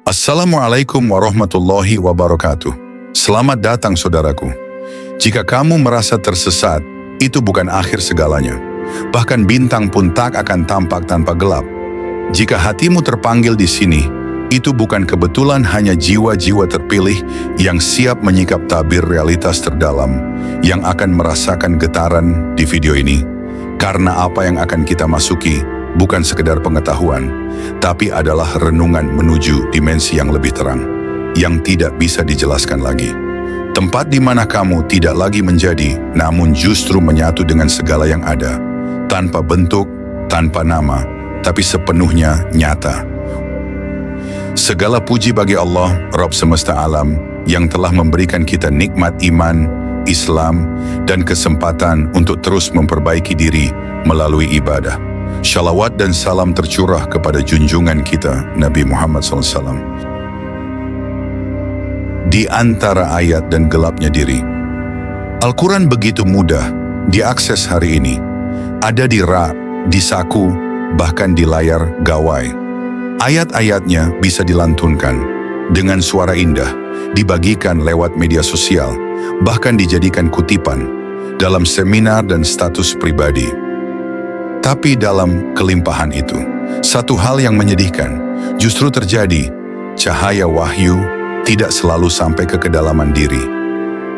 Assalamualaikum warahmatullahi wabarakatuh. Selamat datang saudaraku. Jika kamu merasa tersesat, itu bukan akhir segalanya. Bahkan bintang pun tak akan tampak tanpa gelap. Jika hatimu terpanggil di sini, itu bukan kebetulan hanya jiwa-jiwa terpilih yang siap menyikap tabir realitas terdalam yang akan merasakan getaran di video ini. Karena apa yang akan kita masuki bukan sekedar pengetahuan, tapi adalah renungan menuju dimensi yang lebih terang, yang tidak bisa dijelaskan lagi. Tempat di mana kamu tidak lagi menjadi, namun justru menyatu dengan segala yang ada, tanpa bentuk, tanpa nama, tapi sepenuhnya nyata. Segala puji bagi Allah, Rabb semesta alam, yang telah memberikan kita nikmat iman, Islam, dan kesempatan untuk terus memperbaiki diri melalui ibadah. Shalawat dan salam tercurah kepada junjungan kita, Nabi Muhammad SAW. Di antara ayat dan gelapnya diri, Al-Quran begitu mudah diakses hari ini. Ada di rak, di saku, bahkan di layar gawai. Ayat-ayatnya bisa dilantunkan dengan suara indah, dibagikan lewat media sosial, bahkan dijadikan kutipan dalam seminar dan status pribadi. Tapi dalam kelimpahan itu, satu hal yang menyedihkan justru terjadi. Cahaya wahyu tidak selalu sampai ke kedalaman diri.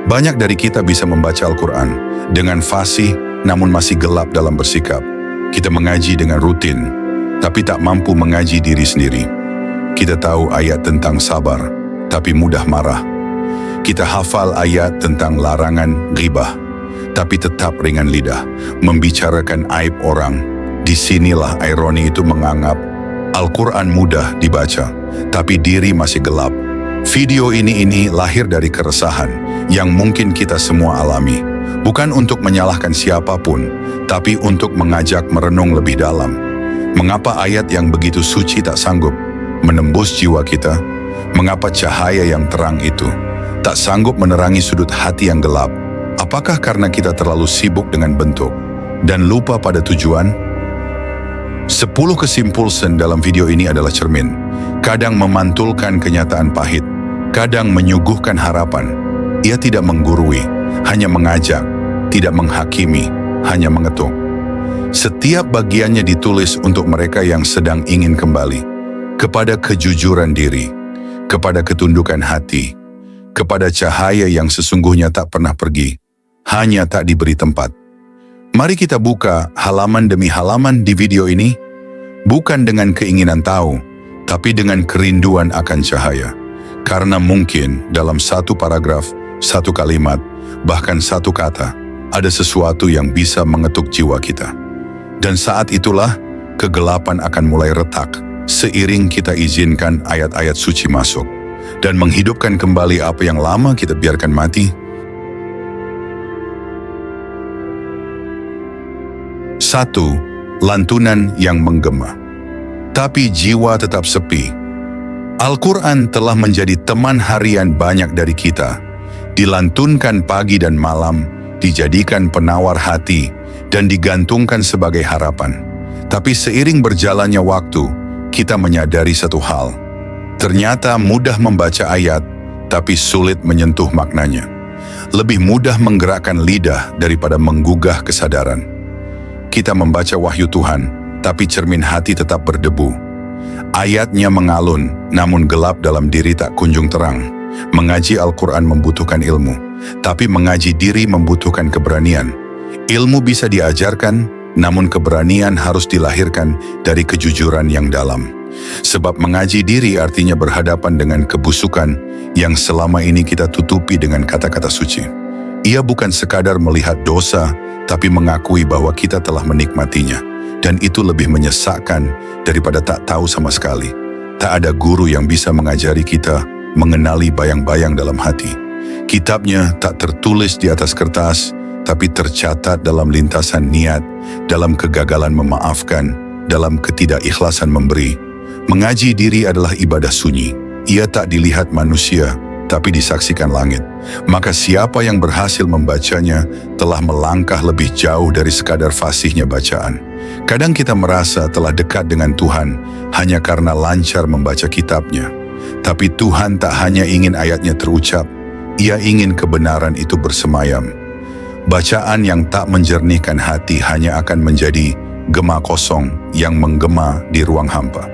Banyak dari kita bisa membaca Al-Quran dengan fasih, namun masih gelap dalam bersikap. Kita mengaji dengan rutin, tapi tak mampu mengaji diri sendiri. Kita tahu ayat tentang sabar, tapi mudah marah. Kita hafal ayat tentang larangan ghibah, tapi tetap ringan lidah, membicarakan aib orang. Disinilah ironi itu menganggap Al-Quran mudah dibaca, tapi diri masih gelap. Video ini lahir dari keresahan yang mungkin kita semua alami. Bukan untuk menyalahkan siapapun, tapi untuk mengajak merenung lebih dalam. Mengapa ayat yang begitu suci tak sanggup menembus jiwa kita? Mengapa cahaya yang terang itu tak sanggup menerangi sudut hati yang gelap? Apakah karena kita terlalu sibuk dengan bentuk dan lupa pada tujuan? 10 kesimpulan dalam video ini adalah cermin. Kadang memantulkan kenyataan pahit, kadang menyuguhkan harapan. Ia tidak menggurui, hanya mengajak, tidak menghakimi, hanya mengetuk. Setiap bagiannya ditulis untuk mereka yang sedang ingin kembali kepada kejujuran diri, kepada ketundukan hati, kepada cahaya yang sesungguhnya tak pernah pergi, hanya tak diberi tempat. Mari kita buka halaman demi halaman di video ini, bukan dengan keinginan tahu, tapi dengan kerinduan akan cahaya. Karena mungkin dalam satu paragraf, satu kalimat, bahkan satu kata, ada sesuatu yang bisa mengetuk jiwa kita. Dan saat itulah, kegelapan akan mulai retak, seiring kita izinkan ayat-ayat suci masuk, dan menghidupkan kembali apa yang lama kita biarkan mati. 1. Lantunan yang menggema. Tapi jiwa tetap sepi. Al-Quran telah menjadi teman harian banyak dari kita. Dilantunkan pagi dan malam, dijadikan penawar hati, dan digantungkan sebagai harapan. Tapi seiring berjalannya waktu, kita menyadari satu hal. Ternyata mudah membaca ayat, tapi sulit menyentuh maknanya. Lebih mudah menggerakkan lidah daripada menggugah kesadaran. Kita membaca wahyu Tuhan, tapi cermin hati tetap berdebu. Ayatnya mengalun, namun gelap dalam diri tak kunjung terang. Mengaji Al-Quran membutuhkan ilmu, tapi mengaji diri membutuhkan keberanian. Ilmu bisa diajarkan, namun keberanian harus dilahirkan dari kejujuran yang dalam. Sebab mengaji diri artinya berhadapan dengan kebusukan yang selama ini kita tutupi dengan kata-kata suci. Ia bukan sekadar melihat dosa, tapi mengakui bahwa kita telah menikmatinya. Dan itu lebih menyesakkan daripada tak tahu sama sekali. Tak ada guru yang bisa mengajari kita mengenali bayang-bayang dalam hati. Kitabnya tak tertulis di atas kertas, tapi tercatat dalam lintasan niat, dalam kegagalan memaafkan, dalam ketidakikhlasan memberi. Mengaji diri adalah ibadah sunyi. Ia tak dilihat manusia, tapi disaksikan langit. Maka siapa yang berhasil membacanya telah melangkah lebih jauh dari sekadar fasihnya bacaan. Kadang kita merasa telah dekat dengan Tuhan hanya karena lancar membaca kitabnya. Tapi Tuhan tak hanya ingin ayatnya terucap, Ia ingin kebenaran itu bersemayam. Bacaan yang tak menjernihkan hati hanya akan menjadi gema kosong yang menggema di ruang hampa.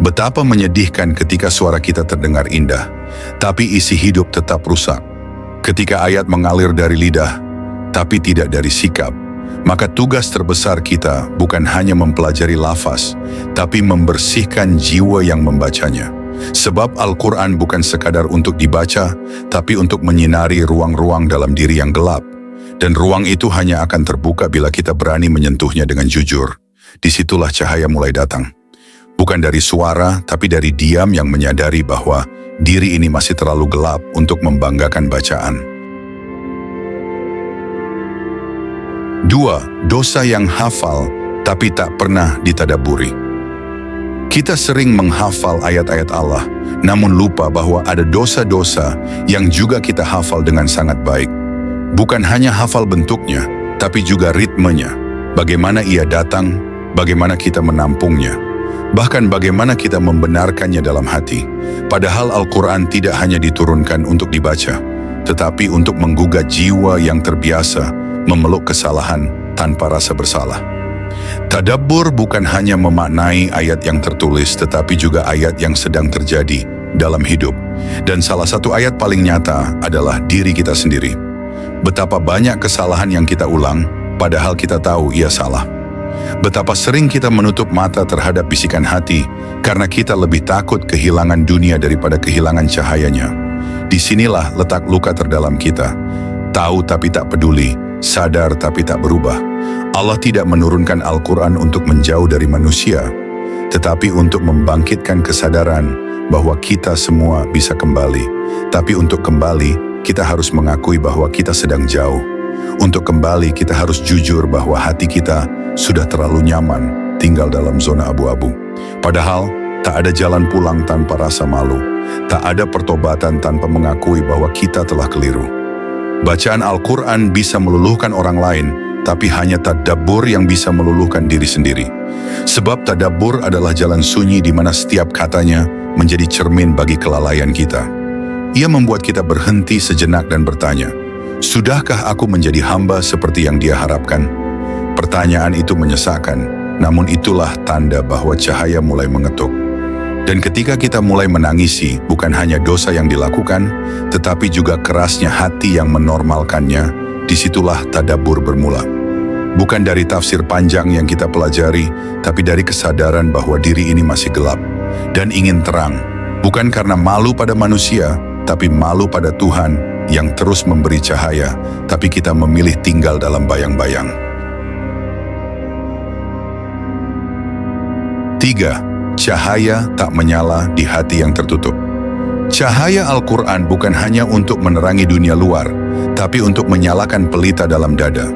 Betapa menyedihkan ketika suara kita terdengar indah, tapi isi hidup tetap rusak. Ketika ayat mengalir dari lidah, tapi tidak dari sikap, maka tugas terbesar kita bukan hanya mempelajari lafaz, tapi membersihkan jiwa yang membacanya. Sebab Al-Quran bukan sekadar untuk dibaca, tapi untuk menyinari ruang-ruang dalam diri yang gelap. Dan ruang itu hanya akan terbuka bila kita berani menyentuhnya dengan jujur. Disitulah cahaya mulai datang. Bukan dari suara, tapi dari diam yang menyadari bahwa diri ini masih terlalu gelap untuk membanggakan bacaan. 2. Dosa yang hafal, tapi tak pernah ditadaburi. Kita sering menghafal ayat-ayat Allah, namun lupa bahwa ada dosa-dosa yang juga kita hafal dengan sangat baik. Bukan hanya hafal bentuknya, tapi juga ritmenya. Bagaimana ia datang, bagaimana kita menampungnya. Bahkan bagaimana kita membenarkannya dalam hati. Padahal Al-Quran tidak hanya diturunkan untuk dibaca, tetapi untuk menggugah jiwa yang terbiasa memeluk kesalahan tanpa rasa bersalah. Tadabbur bukan hanya memaknai ayat yang tertulis, tetapi juga ayat yang sedang terjadi dalam hidup. Dan salah satu ayat paling nyata adalah diri kita sendiri. Betapa banyak kesalahan yang kita ulang, padahal kita tahu ia salah. Betapa sering kita menutup mata terhadap bisikan hati, karena kita lebih takut kehilangan dunia daripada kehilangan cahayanya. Disinilah letak luka terdalam kita. Tahu tapi tak peduli, sadar tapi tak berubah. Allah tidak menurunkan Al-Quran untuk menjauh dari manusia, tetapi untuk membangkitkan kesadaran bahwa kita semua bisa kembali. Tapi untuk kembali, kita harus mengakui bahwa kita sedang jauh. Untuk kembali, kita harus jujur bahwa hati kita sudah terlalu nyaman tinggal dalam zona abu-abu. Padahal, tak ada jalan pulang tanpa rasa malu. Tak ada pertobatan tanpa mengakui bahwa kita telah keliru. Bacaan Al-Quran bisa meluluhkan orang lain, tapi hanya tadabbur yang bisa meluluhkan diri sendiri. Sebab tadabbur adalah jalan sunyi di mana setiap katanya menjadi cermin bagi kelalaian kita. Ia membuat kita berhenti sejenak dan bertanya, sudahkah aku menjadi hamba seperti yang Dia harapkan? Pertanyaan itu menyesakkan, namun itulah tanda bahwa cahaya mulai mengetuk. Dan ketika kita mulai menangisi, bukan hanya dosa yang dilakukan, tetapi juga kerasnya hati yang menormalkannya, disitulah tadabbur bermula. Bukan dari tafsir panjang yang kita pelajari, tapi dari kesadaran bahwa diri ini masih gelap dan ingin terang. Bukan karena malu pada manusia, tapi malu pada Tuhan yang terus memberi cahaya, tapi kita memilih tinggal dalam bayang-bayang. 3. Cahaya tak menyala di hati yang tertutup. Cahaya Al-Quran bukan hanya untuk menerangi dunia luar, tapi untuk menyalakan pelita dalam dada.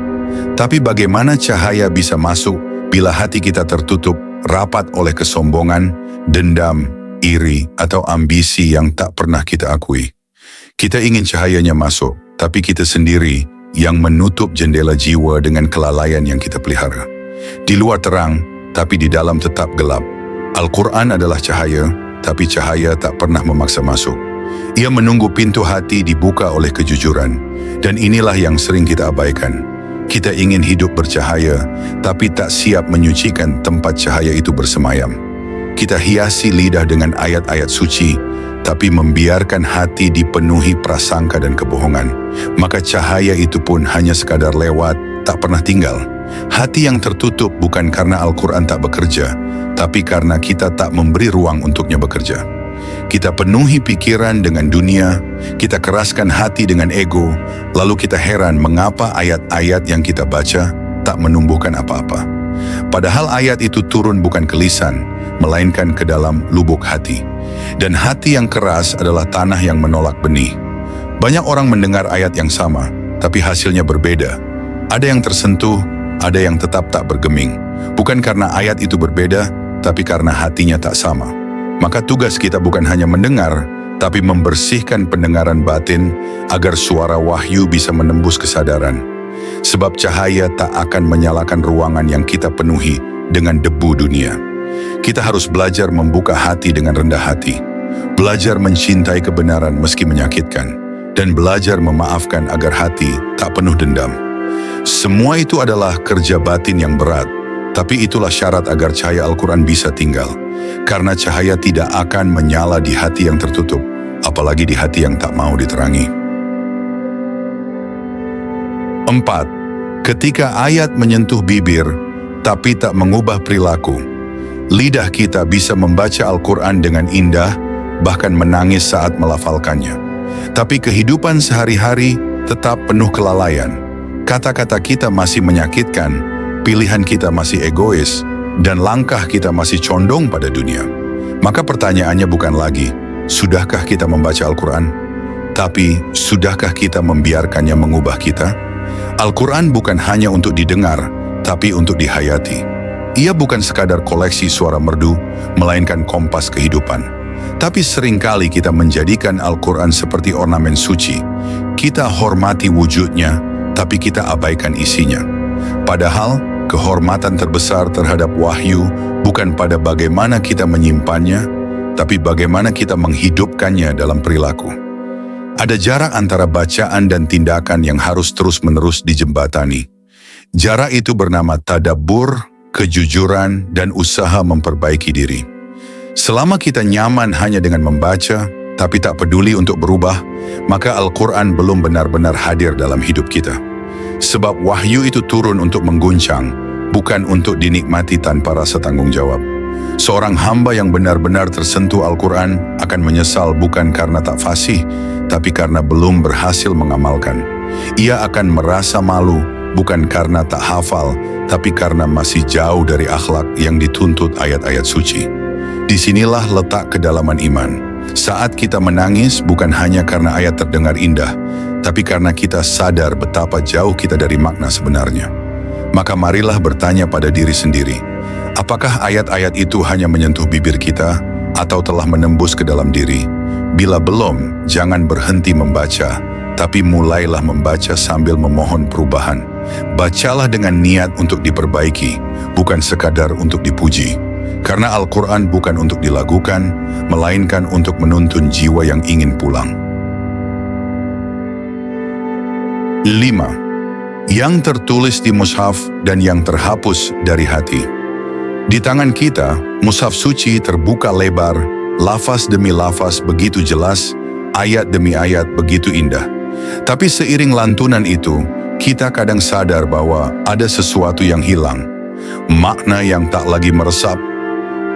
Tapi bagaimana cahaya bisa masuk bila hati kita tertutup rapat oleh kesombongan, dendam, iri, atau ambisi yang tak pernah kita akui? Kita ingin cahayanya masuk, tapi kita sendiri yang menutup jendela jiwa dengan kelalaian yang kita pelihara. Di luar terang, tapi di dalam tetap gelap. Al-Quran adalah cahaya, tapi cahaya tak pernah memaksa masuk. Ia menunggu pintu hati dibuka oleh kejujuran, dan inilah yang sering kita abaikan. Kita ingin hidup bercahaya, tapi tak siap menyucikan tempat cahaya itu bersemayam. Kita hiasi lidah dengan ayat-ayat suci, tapi membiarkan hati dipenuhi prasangka dan kebohongan. Maka cahaya itu pun hanya sekadar lewat, tak pernah tinggal. Hati yang tertutup bukan karena Al-Quran tak bekerja, tapi karena kita tak memberi ruang untuknya bekerja. Kita penuhi pikiran dengan dunia, kita keraskan hati dengan ego, lalu kita heran mengapa ayat-ayat yang kita baca tak menumbuhkan apa-apa. Padahal ayat itu turun bukan ke lisan, melainkan ke dalam lubuk hati. Dan hati yang keras adalah tanah yang menolak benih. Banyak orang mendengar ayat yang sama, tapi hasilnya berbeda. Ada yang tersentuh, ada yang tetap tak bergeming. Bukan karena ayat itu berbeda, tapi karena hatinya tak sama. Maka tugas kita bukan hanya mendengar, tapi membersihkan pendengaran batin agar suara wahyu bisa menembus kesadaran. Sebab cahaya tak akan menyalakan ruangan yang kita penuhi dengan debu dunia. Kita harus belajar membuka hati dengan rendah hati. belajar mencintai kebenaran meski menyakitkan, dan belajar memaafkan agar hati tak penuh dendam. Semua itu adalah kerja batin yang berat, tapi itulah syarat agar cahaya Al-Quran bisa tinggal. Karena cahaya tidak akan menyala di hati yang tertutup, apalagi di hati yang tak mau diterangi. 4. Ketika ayat menyentuh bibir, tapi tak mengubah perilaku, lidah kita bisa membaca Al-Quran dengan indah, bahkan menangis saat melafalkannya. Tapi kehidupan sehari-hari tetap penuh kelalaian. Kata-kata kita masih menyakitkan, pilihan kita masih egois, dan langkah kita masih condong pada dunia. Maka pertanyaannya bukan lagi, sudahkah kita membaca Al-Quran? Tapi, sudahkah kita membiarkannya mengubah kita? Al-Quran bukan hanya untuk didengar, tapi untuk dihayati. Ia bukan sekadar koleksi suara merdu, melainkan kompas kehidupan. Tapi seringkali kita menjadikan Al-Quran seperti ornamen suci. Kita hormati wujudnya, tapi kita abaikan isinya. Padahal, kehormatan terbesar terhadap wahyu bukan pada bagaimana kita menyimpannya, tapi bagaimana kita menghidupkannya dalam perilaku. Ada jarak antara bacaan dan tindakan yang harus terus-menerus dijembatani. Jarak itu bernama tadabbur, kejujuran, dan usaha memperbaiki diri. Selama kita nyaman hanya dengan membaca, tapi tak peduli untuk berubah, maka Al-Quran belum benar-benar hadir dalam hidup kita. Sebab wahyu itu turun untuk mengguncang, bukan untuk dinikmati tanpa rasa tanggung jawab. Seorang hamba yang benar-benar tersentuh Al-Quran akan menyesal bukan karena tak fasih, tapi karena belum berhasil mengamalkan. Ia akan merasa malu bukan karena tak hafal, tapi karena masih jauh dari akhlak yang dituntut ayat-ayat suci. Disinilah letak kedalaman iman. Saat kita menangis bukan hanya karena ayat terdengar indah, tapi karena kita sadar betapa jauh kita dari makna sebenarnya. Maka marilah bertanya pada diri sendiri, apakah ayat-ayat itu hanya menyentuh bibir kita atau telah menembus ke dalam diri? Bila belum, jangan berhenti membaca, tapi mulailah membaca sambil memohon perubahan. Bacalah dengan niat untuk diperbaiki, bukan sekadar untuk dipuji. Karena Al-Quran bukan untuk dilagukan, melainkan untuk menuntun jiwa yang ingin pulang. 5. Yang tertulis di mushaf dan yang terhapus dari hati. Di tangan kita, mushaf suci terbuka lebar, lafaz demi lafaz begitu jelas, ayat demi ayat begitu indah. Tapi seiring lantunan itu, kita kadang sadar bahwa ada sesuatu yang hilang. Makna yang tak lagi meresap,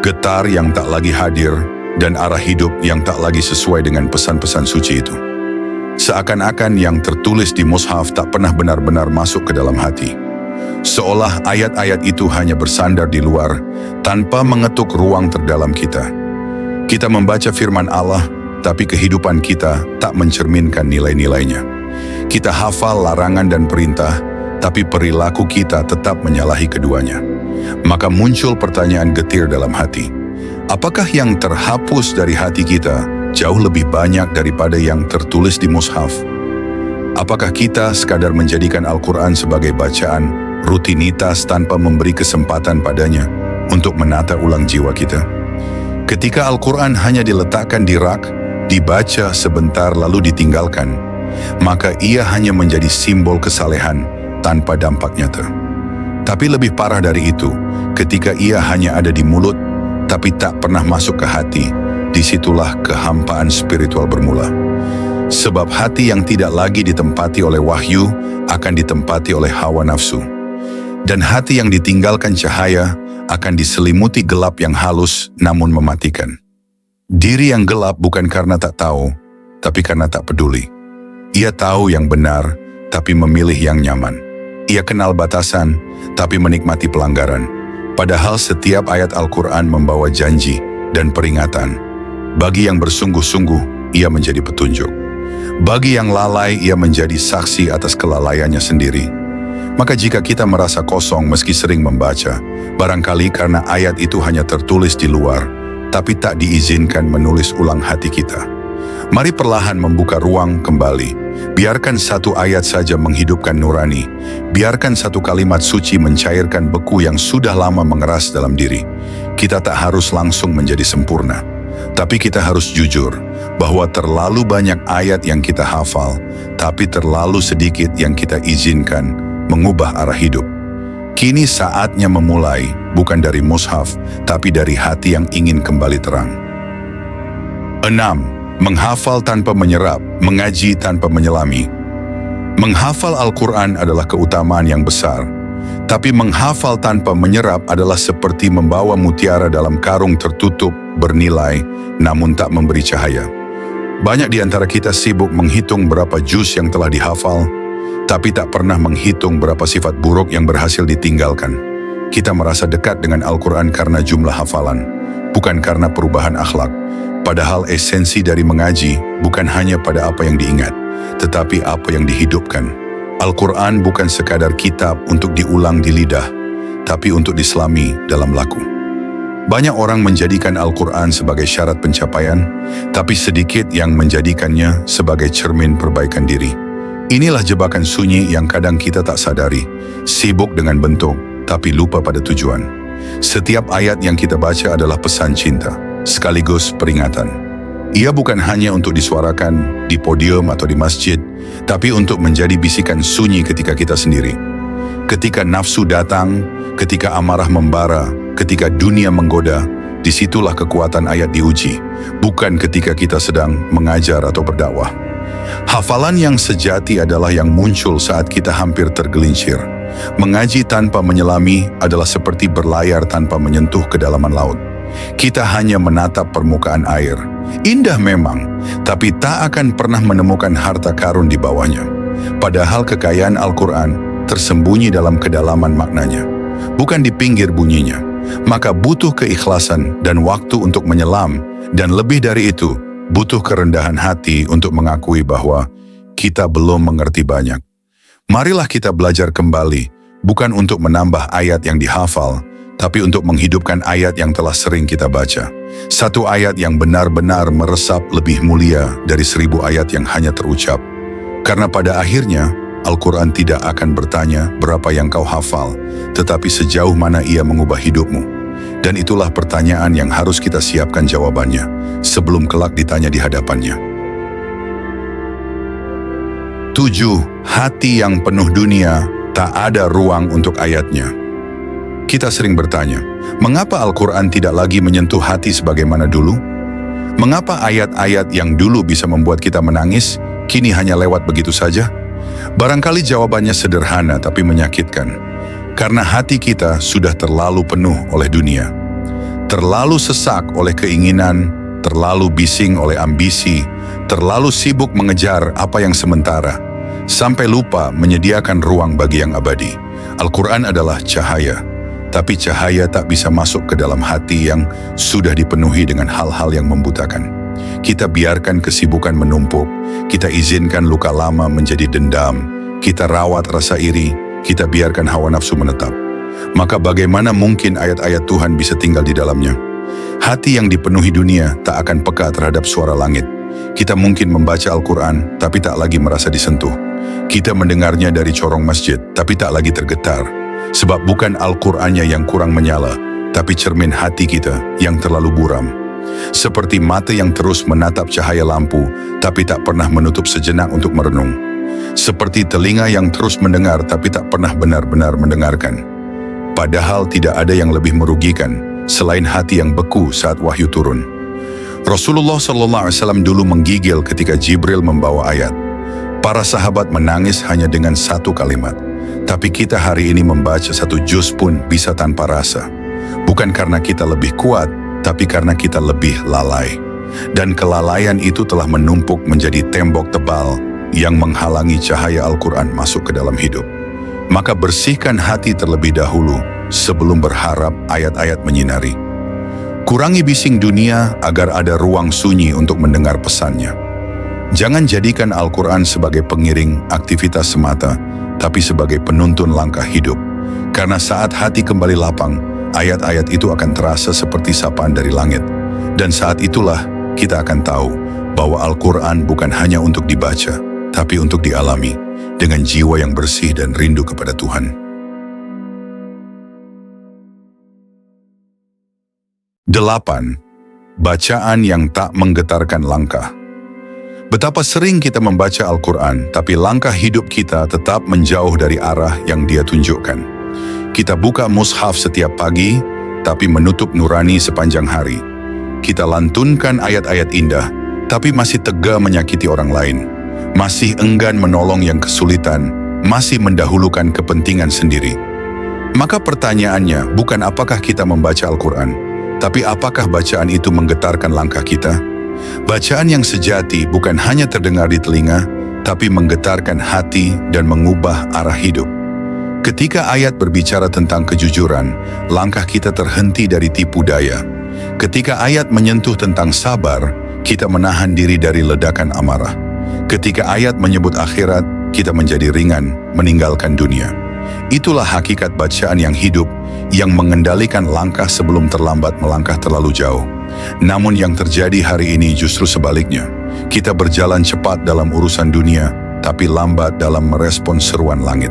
getar yang tak lagi hadir, dan arah hidup yang tak lagi sesuai dengan pesan-pesan suci itu. Seakan-akan yang tertulis di mushaf tak pernah benar-benar masuk ke dalam hati. Seolah ayat-ayat itu hanya bersandar di luar, tanpa mengetuk ruang terdalam kita. Kita membaca firman Allah, tapi kehidupan kita tak mencerminkan nilai-nilainya. Kita hafal larangan dan perintah, tapi perilaku kita tetap menyalahi keduanya. Maka muncul pertanyaan getir dalam hati. Apakah yang terhapus dari hati kita jauh lebih banyak daripada yang tertulis di mushaf? Apakah kita sekadar menjadikan Al-Quran sebagai bacaan, rutinitas tanpa memberi kesempatan padanya untuk menata ulang jiwa kita? Ketika Al-Quran hanya diletakkan di rak, dibaca sebentar lalu ditinggalkan, maka ia hanya menjadi simbol kesalehan tanpa dampak nyata. Tapi lebih parah dari itu, ketika ia hanya ada di mulut, tapi tak pernah masuk ke hati, disitulah kehampaan spiritual bermula. Sebab hati yang tidak lagi ditempati oleh wahyu, akan ditempati oleh hawa nafsu. Dan hati yang ditinggalkan cahaya, akan diselimuti gelap yang halus, namun mematikan. Diri yang gelap bukan karena tak tahu, tapi karena tak peduli. Ia tahu yang benar, tapi memilih yang nyaman. Ia kenal batasan, tapi menikmati pelanggaran. Padahal setiap ayat Al-Quran membawa janji dan peringatan. Bagi yang bersungguh-sungguh, ia menjadi petunjuk. Bagi yang lalai, ia menjadi saksi atas kelalaiannya sendiri. Maka jika kita merasa kosong meski sering membaca, barangkali karena ayat itu hanya tertulis di luar, tapi tak diizinkan menulis ulang hati kita. Mari perlahan membuka ruang kembali. Biarkan satu ayat saja menghidupkan nurani. Biarkan satu kalimat suci mencairkan beku yang sudah lama mengeras dalam diri. Kita tak harus langsung menjadi sempurna. Tapi kita harus jujur bahwa terlalu banyak ayat yang kita hafal, tapi terlalu sedikit yang kita izinkan mengubah arah hidup. Kini saatnya memulai, bukan dari mushaf, tapi dari hati yang ingin kembali terang. 6. Menghafal tanpa menyerap, mengaji tanpa menyelami. Menghafal Al-Quran adalah keutamaan yang besar, tapi menghafal tanpa menyerap adalah seperti membawa mutiara dalam karung tertutup, bernilai, namun tak memberi cahaya. Banyak di antara kita sibuk menghitung berapa juz yang telah dihafal, tapi tak pernah menghitung berapa sifat buruk yang berhasil ditinggalkan. Kita merasa dekat dengan Al-Quran karena jumlah hafalan, bukan karena perubahan akhlak. Padahal esensi dari mengaji bukan hanya pada apa yang diingat, tetapi apa yang dihidupkan. Al-Quran bukan sekadar kitab untuk diulang di lidah, tapi untuk diselami dalam laku. Banyak orang menjadikan Al-Quran sebagai syarat pencapaian, tapi sedikit yang menjadikannya sebagai cermin perbaikan diri. Inilah jebakan sunyi yang kadang kita tak sadari, sibuk dengan bentuk, tapi lupa pada tujuan. Setiap ayat yang kita baca adalah pesan cinta, sekaligus peringatan. Ia bukan hanya untuk disuarakan di podium atau di masjid, tapi untuk menjadi bisikan sunyi ketika kita sendiri. Ketika nafsu datang, ketika amarah membara, ketika dunia menggoda, disitulah kekuatan ayat diuji, bukan ketika kita sedang mengajar atau berdakwah. Hafalan yang sejati adalah yang muncul saat kita hampir tergelincir. Mengaji tanpa menyelami adalah seperti berlayar tanpa menyentuh kedalaman laut. Kita hanya menatap permukaan air. Indah memang, tapi tak akan pernah menemukan harta karun di bawahnya. Padahal kekayaan Al-Quran tersembunyi dalam kedalaman maknanya, bukan di pinggir bunyinya. Maka butuh keikhlasan dan waktu untuk menyelam, dan lebih dari itu, butuh kerendahan hati untuk mengakui bahwa kita belum mengerti banyak. Marilah kita belajar kembali, bukan untuk menambah ayat yang dihafal, tapi untuk menghidupkan ayat yang telah sering kita baca. Satu ayat yang benar-benar meresap lebih mulia dari 1000 ayat yang hanya terucap. Karena pada akhirnya, Al-Quran tidak akan bertanya berapa yang kau hafal, tetapi sejauh mana ia mengubah hidupmu. Dan itulah pertanyaan yang harus kita siapkan jawabannya, sebelum kelak ditanya di hadapannya. 7. Hati yang penuh dunia, tak ada ruang untuk ayatnya. Kita sering bertanya, mengapa Al-Quran tidak lagi menyentuh hati sebagaimana dulu? Mengapa ayat-ayat yang dulu bisa membuat kita menangis, kini hanya lewat begitu saja? Barangkali jawabannya sederhana tapi menyakitkan. Karena hati kita sudah terlalu penuh oleh dunia. Terlalu sesak oleh keinginan, terlalu bising oleh ambisi, terlalu sibuk mengejar apa yang sementara, sampai lupa menyediakan ruang bagi yang abadi. Al-Quran adalah cahaya, tapi cahaya tak bisa masuk ke dalam hati yang sudah dipenuhi dengan hal-hal yang membutakan. Kita biarkan kesibukan menumpuk, kita izinkan luka lama menjadi dendam, kita rawat rasa iri, kita biarkan hawa nafsu menetap. Maka bagaimana mungkin ayat-ayat Tuhan bisa tinggal di dalamnya? Hati yang dipenuhi dunia tak akan peka terhadap suara langit. Kita mungkin membaca Al-Quran, tapi tak lagi merasa disentuh. Kita mendengarnya dari corong masjid, tapi tak lagi tergetar. Sebab bukan Al-Qur'annya yang kurang menyala, tapi cermin hati kita yang terlalu buram. Seperti mata yang terus menatap cahaya lampu, tapi tak pernah menutup sejenak untuk merenung. Seperti telinga yang terus mendengar, tapi tak pernah benar-benar mendengarkan. Padahal tidak ada yang lebih merugikan selain hati yang beku saat wahyu turun. Rasulullah SAW dulu menggigil ketika Jibril membawa ayat. Para sahabat menangis hanya dengan satu kalimat. Tapi kita hari ini membaca satu juz pun bisa tanpa rasa. Bukan karena kita lebih kuat, tapi karena kita lebih lalai. Dan kelalaian itu telah menumpuk menjadi tembok tebal yang menghalangi cahaya Al-Quran masuk ke dalam hidup. Maka bersihkan hati terlebih dahulu sebelum berharap ayat-ayat menyinari. Kurangi bising dunia agar ada ruang sunyi untuk mendengar pesannya. Jangan jadikan Al-Quran sebagai pengiring aktivitas semata, tapi sebagai penuntun langkah hidup. Karena saat hati kembali lapang, ayat-ayat itu akan terasa seperti sapaan dari langit. Dan saat itulah kita akan tahu bahwa Al-Quran bukan hanya untuk dibaca, tapi untuk dialami dengan jiwa yang bersih dan rindu kepada Tuhan. 8. bacaan yang tak menggetarkan langkah. Betapa sering kita membaca Al-Quran, tapi langkah hidup kita tetap menjauh dari arah yang Dia tunjukkan. Kita buka mushaf setiap pagi, tapi menutup nurani sepanjang hari. Kita lantunkan ayat-ayat indah, tapi masih tega menyakiti orang lain. Masih enggan menolong yang kesulitan, masih mendahulukan kepentingan sendiri. Maka pertanyaannya bukan apakah kita membaca Al-Quran, tapi apakah bacaan itu menggetarkan langkah kita? Bacaan yang sejati bukan hanya terdengar di telinga, tapi menggetarkan hati dan mengubah arah hidup. Ketika ayat berbicara tentang kejujuran, langkah kita terhenti dari tipu daya. Ketika ayat menyentuh tentang sabar, kita menahan diri dari ledakan amarah. Ketika ayat menyebut akhirat, kita menjadi ringan, meninggalkan dunia. Itulah hakikat bacaan yang hidup, yang mengendalikan langkah sebelum terlambat melangkah terlalu jauh. Namun yang terjadi hari ini justru sebaliknya. Kita berjalan cepat dalam urusan dunia, tapi lambat dalam merespon seruan langit.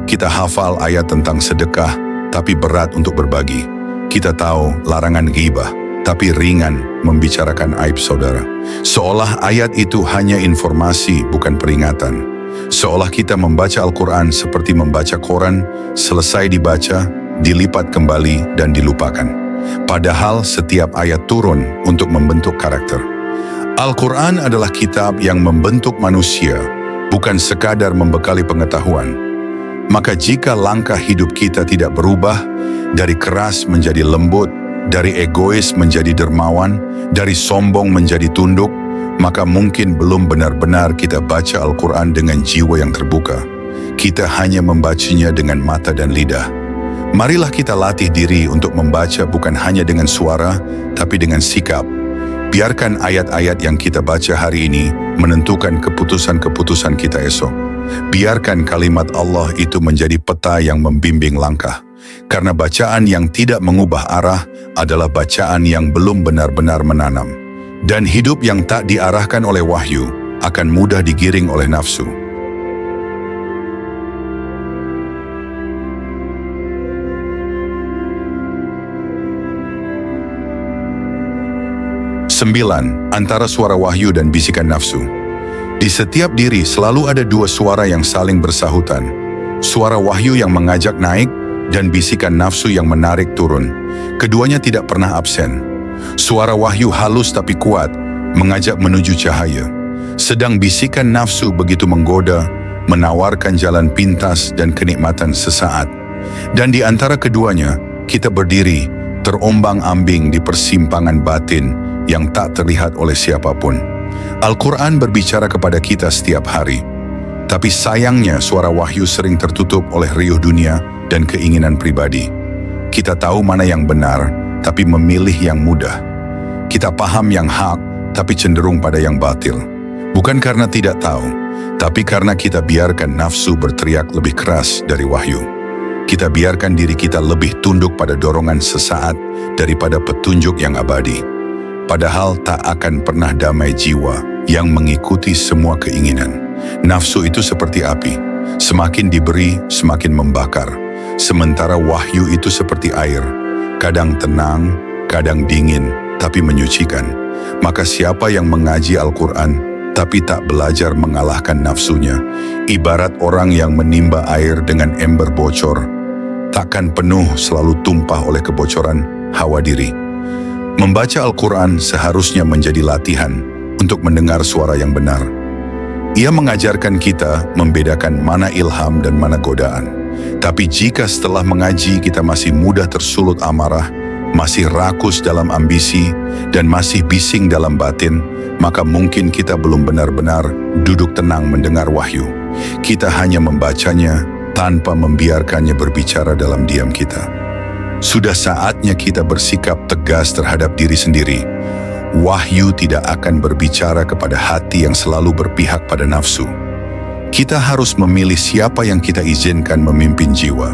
Kita hafal ayat tentang sedekah, tapi berat untuk berbagi. Kita tahu larangan ghibah, tapi ringan membicarakan aib saudara. Seolah ayat itu hanya informasi, bukan peringatan. Seolah kita membaca Al-Quran seperti membaca koran, selesai dibaca, dilipat kembali dan dilupakan. Padahal setiap ayat turun untuk membentuk karakter. Al-Quran adalah kitab yang membentuk manusia, bukan sekadar membekali pengetahuan. Maka jika langkah hidup kita tidak berubah, dari keras menjadi lembut, dari egois menjadi dermawan, dari sombong menjadi tunduk, maka mungkin belum benar-benar kita baca Al-Quran dengan jiwa yang terbuka. Kita hanya membacanya dengan mata dan lidah. Marilah kita latih diri untuk membaca bukan hanya dengan suara, tapi dengan sikap. Biarkan ayat-ayat yang kita baca hari ini menentukan keputusan-keputusan kita esok. Biarkan kalimat Allah itu menjadi peta yang membimbing langkah. Karena bacaan yang tidak mengubah arah adalah bacaan yang belum benar-benar menanam. Dan hidup yang tak diarahkan oleh wahyu akan mudah digiring oleh nafsu. 9. Antara suara wahyu dan bisikan nafsu. Di setiap diri selalu ada dua suara yang saling bersahutan. Suara wahyu yang mengajak naik dan bisikan nafsu yang menarik turun. Keduanya tidak pernah absen. Suara wahyu halus tapi kuat, mengajak menuju cahaya. Sedang bisikan nafsu begitu menggoda, menawarkan jalan pintas dan kenikmatan sesaat. Dan di antara keduanya, kita berdiri, terombang-ambing di persimpangan batin yang tak terlihat oleh siapapun. Al-Quran berbicara kepada kita setiap hari. Tapi sayangnya suara wahyu sering tertutup oleh riuh dunia dan keinginan pribadi. Kita tahu mana yang benar, tapi memilih yang mudah. Kita paham yang hak, tapi cenderung pada yang batil. Bukan karena tidak tahu, tapi karena kita biarkan nafsu berteriak lebih keras dari wahyu. Kita biarkan diri kita lebih tunduk pada dorongan sesaat daripada petunjuk yang abadi. Padahal tak akan pernah damai jiwa yang mengikuti semua keinginan. Nafsu itu seperti api, semakin diberi, semakin membakar. Sementara wahyu itu seperti air, kadang tenang, kadang dingin, tapi menyucikan. Maka siapa yang mengaji Al-Quran, tapi tak belajar mengalahkan nafsunya, ibarat orang yang menimba air dengan ember bocor, takkan penuh, selalu tumpah oleh kebocoran hawa diri. Membaca Al-Quran seharusnya menjadi latihan untuk mendengar suara yang benar. Ia mengajarkan kita membedakan mana ilham dan mana godaan. Tapi jika setelah mengaji kita masih mudah tersulut amarah, masih rakus dalam ambisi, dan masih bising dalam batin, maka mungkin kita belum benar-benar duduk tenang mendengar wahyu. Kita hanya membacanya tanpa membiarkannya berbicara dalam diam kita. Sudah saatnya kita bersikap tegas terhadap diri sendiri. Wahyu tidak akan berbicara kepada hati yang selalu berpihak pada nafsu. Kita harus memilih siapa yang kita izinkan memimpin jiwa.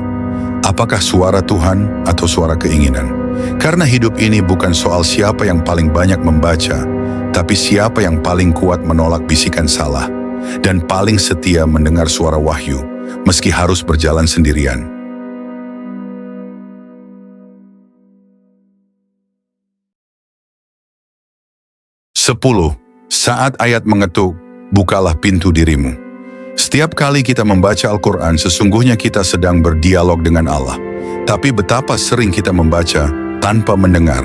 Apakah suara Tuhan atau suara keinginan? Karena hidup ini bukan soal siapa yang paling banyak membaca, tapi siapa yang paling kuat menolak bisikan salah dan paling setia mendengar suara wahyu, meski harus berjalan sendirian. 10. Saat ayat mengetuk, bukalah pintu dirimu. Setiap kali kita membaca Al-Quran, sesungguhnya kita sedang berdialog dengan Allah. Tapi betapa sering kita membaca tanpa mendengar.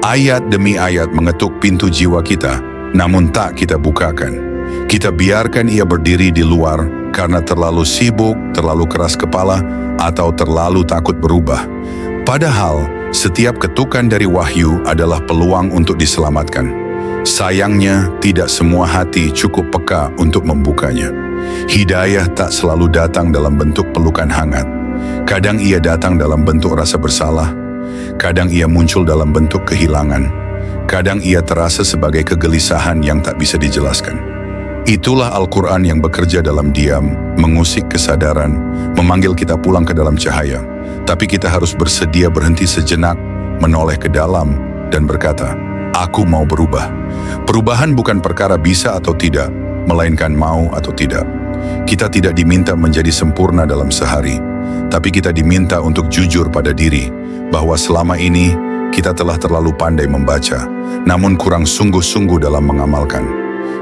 Ayat demi ayat mengetuk pintu jiwa kita, namun tak kita bukakan. Kita biarkan ia berdiri di luar karena terlalu sibuk, terlalu keras kepala, atau terlalu takut berubah. Padahal, setiap ketukan dari wahyu adalah peluang untuk diselamatkan. Sayangnya, tidak semua hati cukup peka untuk membukanya. Hidayah tak selalu datang dalam bentuk pelukan hangat. Kadang ia datang dalam bentuk rasa bersalah, kadang ia muncul dalam bentuk kehilangan, kadang ia terasa sebagai kegelisahan yang tak bisa dijelaskan. Itulah Al-Quran yang bekerja dalam diam, mengusik kesadaran, memanggil kita pulang ke dalam cahaya. Tapi kita harus bersedia berhenti sejenak, menoleh ke dalam, dan berkata, "Aku mau berubah." Perubahan bukan perkara bisa atau tidak, melainkan mau atau tidak. Kita tidak diminta menjadi sempurna dalam sehari, tapi kita diminta untuk jujur pada diri, bahwa selama ini kita telah terlalu pandai membaca, namun kurang sungguh-sungguh dalam mengamalkan.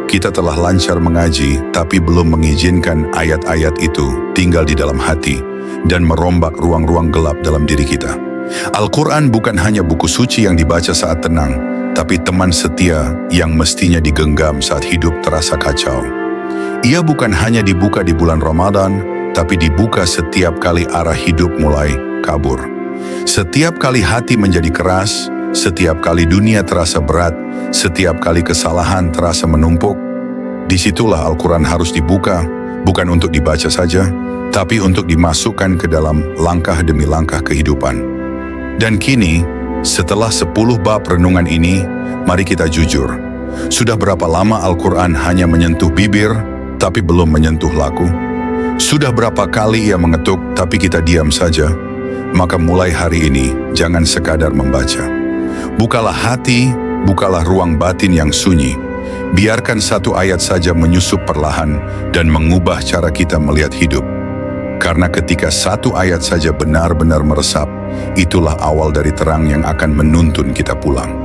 Kita telah lancar mengaji, tapi belum mengizinkan ayat-ayat itu tinggal di dalam hati dan merombak ruang-ruang gelap dalam diri kita. Al-Quran bukan hanya buku suci yang dibaca saat tenang, tapi teman setia yang mestinya digenggam saat hidup terasa kacau. Ia bukan hanya dibuka di bulan Ramadan, tapi dibuka setiap kali arah hidup mulai kabur. Setiap kali hati menjadi keras, setiap kali dunia terasa berat, setiap kali kesalahan terasa menumpuk, disitulah Al-Quran harus dibuka, bukan untuk dibaca saja, tapi untuk dimasukkan ke dalam langkah demi langkah kehidupan. Dan kini, setelah 10 bab renungan ini, mari kita jujur. Sudah berapa lama Al-Quran hanya menyentuh bibir, tapi belum menyentuh laku? Sudah berapa kali ia mengetuk, tapi kita diam saja? Maka mulai hari ini, jangan sekadar membaca. Bukalah hati, bukalah ruang batin yang sunyi. Biarkan satu ayat saja menyusup perlahan dan mengubah cara kita melihat hidup. Karena ketika satu ayat saja benar-benar meresap, itulah awal dari terang yang akan menuntun kita pulang.